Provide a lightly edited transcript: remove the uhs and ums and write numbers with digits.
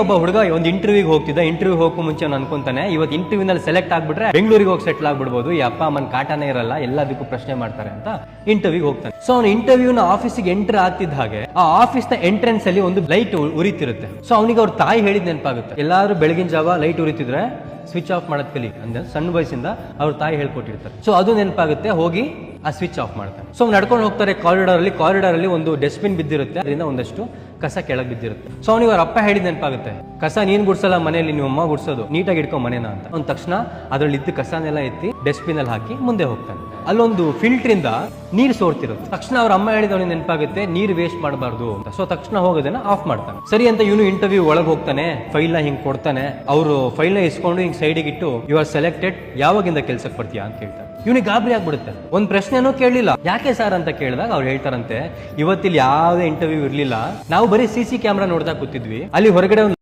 ಒಬ್ಬ ಹುಡುಗ ಒಂದು ಇಂಟರ್ವ್ಯೂಗೆ ಹೋಗ್ತಿದ್ದ. ಇಂಟರ್ವ್ಯೂ ಹೋಗೋ ಮುಂಚೆ ಅವ್ನು ಅನ್ಕೊಂತಾನೆ ಇವತ್ತು ಇಂಟರ್ವ್ಯೂನಲ್ಲಿ ಸೆಲೆಕ್ಟ್ ಆಗ್ಬಿಟ್ರೆ ಬೆಂಗಳೂರಿಗೆ ಹೋಗಿ ಸೆಟ್ಲ್ ಆಗ್ಬಿಡ್ಬೋದು, ಈ ಅಪ್ಪ ಅಮ್ಮನ ಕಾಟನೇ ಇರಲ್ಲ, ಎಲ್ಲದಕ್ಕೂ ಪ್ರಶ್ನೆ ಮಾಡ್ತಾರೆ ಅಂತ ಇಂಟರ್ವ್ಯೂಗೆ ಹೋಗ್ತಾನೆ. ಸೊ ಅವ್ನು ಇಂಟರ್ವ್ಯೂನ ಆಫೀಸಿಗೆ ಎಂಟರ್ ಆಗ್ತಿದ್ದ ಹಾಗೆ ಆ ಆಫೀಸ್ ನ ಎಂಟ್ರೆನ್ಸ್ ಅಲ್ಲಿ ಒಂದು ಲೈಟ್ ಉರಿತಿರುತ್ತೆ. ಸೊ ಅವನಿಗೆ ಅವ್ರ ತಾಯಿ ಹೇಳಿದ್ ನೆನಪಾಗುತ್ತೆ, ಎಲ್ಲಾರು ಬೆಳಗಿನ ಜಾವ ಲೈಟ್ ಉರಿತಿದ್ರೆ ಸ್ವಿಚ್ ಆಫ್ ಮಾಡೋದ್ ಕಲಿ ಅಂದ್ರೆ ಸಣ್ಣ ವಯಸ್ಸಿಂದ ಅವ್ರ ತಾಯಿ ಹೇಳ್ಕೊಟ್ಟಿರ್ತಾರೆ. ಸೊ ಅದು ನೆನಪಾಗುತ್ತೆ, ಹೋಗಿ ಆ ಸ್ವಿಚ್ ಆಫ್ ಮಾಡ್ತಾನೆ. ಸೊ ನಡ್ಕೊಂಡು ಹೋಗ್ತಾರೆ ಕಾರಿಡಾರ್ ಅಲ್ಲಿ ಒಂದು ಡಸ್ಟ್ಬಿನ್ ಬಿದ್ದಿರುತ್ತೆ, ಅದರಿಂದ ಒಂದಷ್ಟು ಕಸ ಕೆಳಗೆ ಬಿದ್ದಿರುತ್ತೆ. ಸೊ ಅವ್ನಿಗೆ ಅವ್ರ ಅಪ್ಪ ಹೇಳಿದ್ ನೆನಪಾಗುತ್ತೆ, ಕಸ ನೀನ್ ಗುಡ್ಸಲ್ಲ ಮನೆಯಲ್ಲಿ, ನಿಮ್ಮ ಅಮ್ಮ ಗುಡ್ಸೋದು, ನೀಟಾಗಿ ಇಟ್ಕೊ ಮನೇನ ಅಂತ. ಅವ್ನ ತಕ್ಷಣ ಅದ್ರಲ್ಲಿ ಇದ್ದ ಕಸನೆಲ್ಲ ಎತ್ತಿ ಡಸ್ಟ್ಬಿನ್ ಅಲ್ಲಿ ಹಾಕಿ ಮುಂದೆ ಹೋಗ್ತಾನೆ. ಅಲ್ಲೊಂದು ಫಿಲ್ಟರ್ ಇಂದ ನೀರು ಸೋರ್ತಿರುತ್ತೆ. ತಕ್ಷಣ ಅವ್ರ ಅಮ್ಮ ಹೇಳಿದವನಿಗೆ ನೆನಪಾಗುತ್ತೆ, ನೀರು ವೇಸ್ಟ್ ಮಾಡಬಾರ್ದು ಅಂತ. ಸೊ ತಕ್ಷಣ ಹೋಗೋದನ್ನ ಆಫ್ ಮಾಡ್ತಾನೆ. ಸರಿ ಅಂತ ಇವನು ಇಂಟರ್ವ್ಯೂ ಒಳಗೆ ಹೋಗ್ತಾನೆ, ಫೈಲ್ ನ ಹಿಂಗ್ ಕೊಡ್ತಾನೆ. ಅವರು ಫೈಲ್ ನ ಇಸ್ಕೊಂಡು ಹಿಂಗ್ ಸೈಡಿಗೆ ಇಟ್ಟು ಯು ಆರ್ ಸೆಲೆಕ್ಟೆಡ್, ಯಾವಾಗಿಂದ ಕೆಲ್ಸಕ್ಕೆ ಬರ್ತೀಯಾ ಅಂತ ಕೇಳ್ತಾರೆ. ಇವನಿಗೆ ಗಾಬರಿ ಆಗ್ಬಿಡುತ್ತೆ, ಒಂದ್ ಪ್ರಶ್ನೆನೂ ಕೇಳಲಿಲ್ಲ. ಯಾಕೆ ಸರ್ ಅಂತ ಕೇಳಿದಾಗ ಅವ್ರು ಹೇಳ್ತಾರಂತೆ, ಇವತ್ತಿಲ್ಲಿ ಯಾವುದೇ ಇಂಟರ್ವ್ಯೂ ಇರ್ಲಿಲ್ಲ, ನಾವು ಬರೀ CC ಕ್ಯಾಮ್ರಾ ನೋಡ್ತಾ ಕೂತಿದ್ವಿ, ಅಲ್ಲಿ ಹೊರಗಡೆ